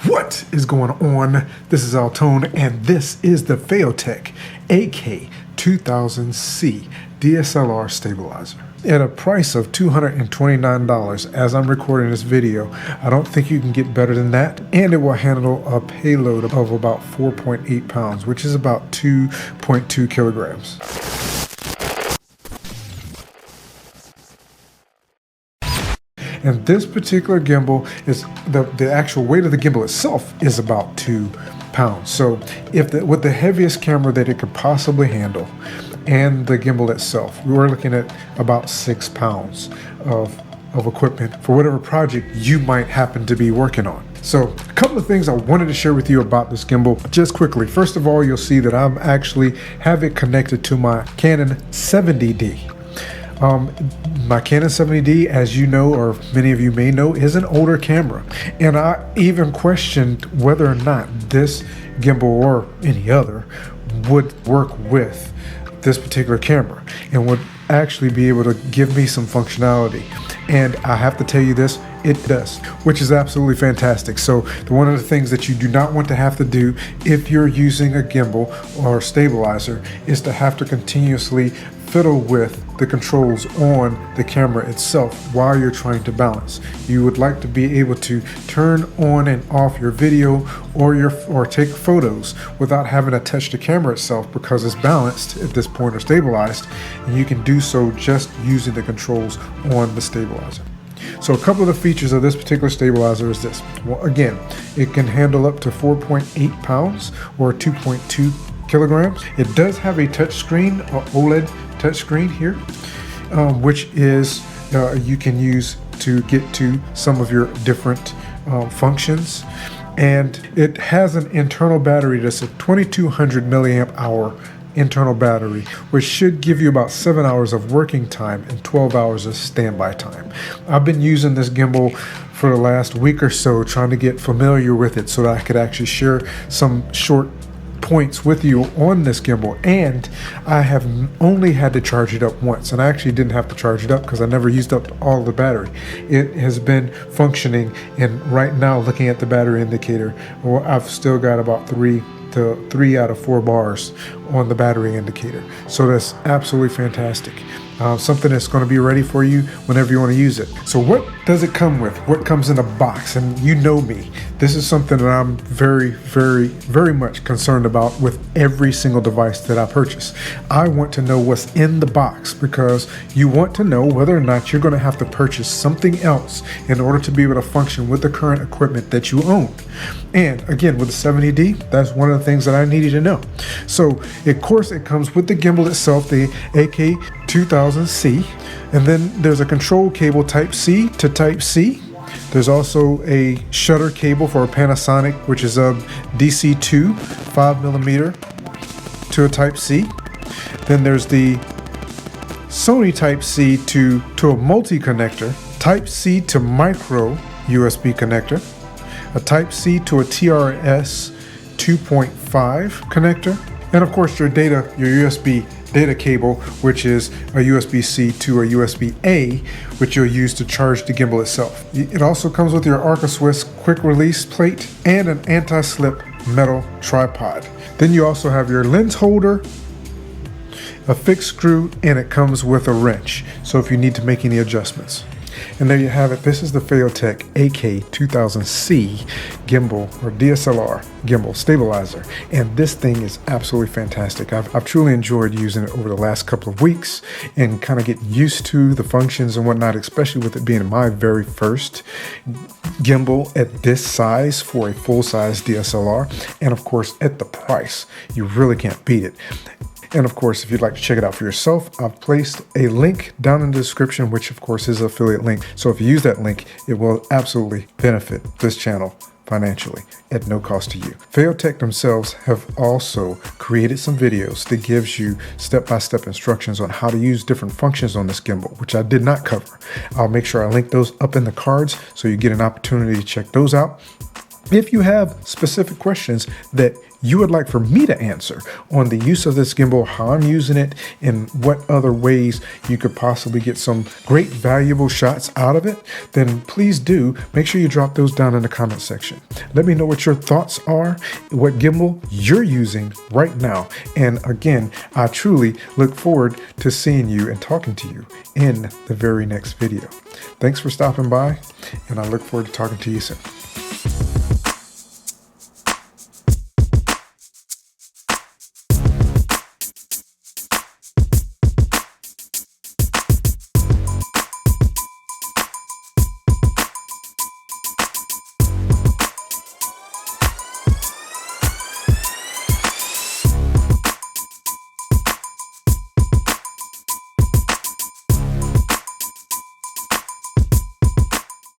What is going on? This is Altone, and this is the Feiyutech AK2000C DSLR stabilizer. At a price of $229 as I'm recording this video, I don't think you can get better than that, and it will handle a payload of about 4.8 pounds, which is about 2.2 kilograms. And this particular gimbal is the actual weight of the gimbal itself is about 2 pounds. So with the heaviest camera that it could possibly handle and the gimbal itself, we were looking at about 6 pounds of equipment for whatever project you might happen to be working on. So a couple of things I wanted to share with you about this gimbal just quickly. First of all, you'll see that I'm actually have it connected to my Canon 70D. My Canon 70D, as you know, or many of you may know, is an older camera. And I even questioned whether or not this gimbal or any other would work with this particular camera and would actually be able to give me some functionality. And I have to tell you this, it does, which is absolutely fantastic. So one of the things that you do not want to have to do if you're using a gimbal or stabilizer is to have to continuously fiddle with the controls on the camera itself while you're trying to balance. You would like to be able to turn on and off your video or take photos without having to touch the camera itself because it's balanced at this point or stabilized, and you can do so just using the controls on the stabilizer. So a couple of the features of this particular stabilizer is this. Well, again, it can handle up to 4.8 pounds or 2.2 kilograms. It does have a touch screen, OLED touch screen here, which is you can use to get to some of your different functions. And it has an internal battery that's a 2200 milliamp hour internal battery, which should give you about 7 hours of working time and 12 hours of standby time. I've been using this gimbal for the last week or so, trying to get familiar with it so that I could actually share some short points with you on this gimbal. And I have only had to charge it up once, and I actually didn't have to charge it up because I never used up all the battery. It has been functioning, and right now, looking at the battery indicator, well, I've still got about 3 out of 4 bars on the battery indicator. So that's absolutely fantastic. Something that's going to be ready for you whenever you want to use it. So what does it come with? What comes in the box? And you know me, this is something that I'm very, very, very much concerned about with every single device that I purchase. I want to know what's in the box because you want to know whether or not you're going to have to purchase something else in order to be able to function with the current equipment that you own. And again, with the 70D, that's one of the things that I needed to know. So of course it comes with the gimbal itself, the AK2000C, and then there's a control cable type C to type C. There's also a shutter cable for a Panasonic, which is a DC2 5mm to a type C. Then there's the Sony type C to a multi-connector, type C to micro USB connector, a type C to a TRS 2.5 connector, and of course your USB data cable, which is a USB-C to a USB-A, which you'll use to charge the gimbal itself. It also comes with your Arca Swiss quick release plate and an anti-slip metal tripod. Then you also have your lens holder, a fixed screw, and it comes with a wrench, so if you need to make any adjustments. And there you have it. This is the Feiyutech AK2000C gimbal or DSLR gimbal stabilizer. And this thing is absolutely fantastic. I've truly enjoyed using it over the last couple of weeks and kind of getting used to the functions and whatnot, especially with it being my very first gimbal at this size for a full-size DSLR. And of course, at the price, you really can't beat it. And of course, if you'd like to check it out for yourself, I've placed a link down in the description, which of course is an affiliate link. So if you use that link, it will absolutely benefit this channel financially at no cost to you. Feiyutech themselves have also created some videos that gives you step-by-step instructions on how to use different functions on this gimbal, which I did not cover. I'll make sure I link those up in the cards so you get an opportunity to check those out. If you have specific questions that you would like for me to answer on the use of this gimbal, how I'm using it, and what other ways you could possibly get some great valuable shots out of it, then please do make sure you drop those down in the comment section. Let me know what your thoughts are, what gimbal you're using right now. And again, I truly look forward to seeing you and talking to you in the very next video. Thanks for stopping by, and I look forward to talking to you soon.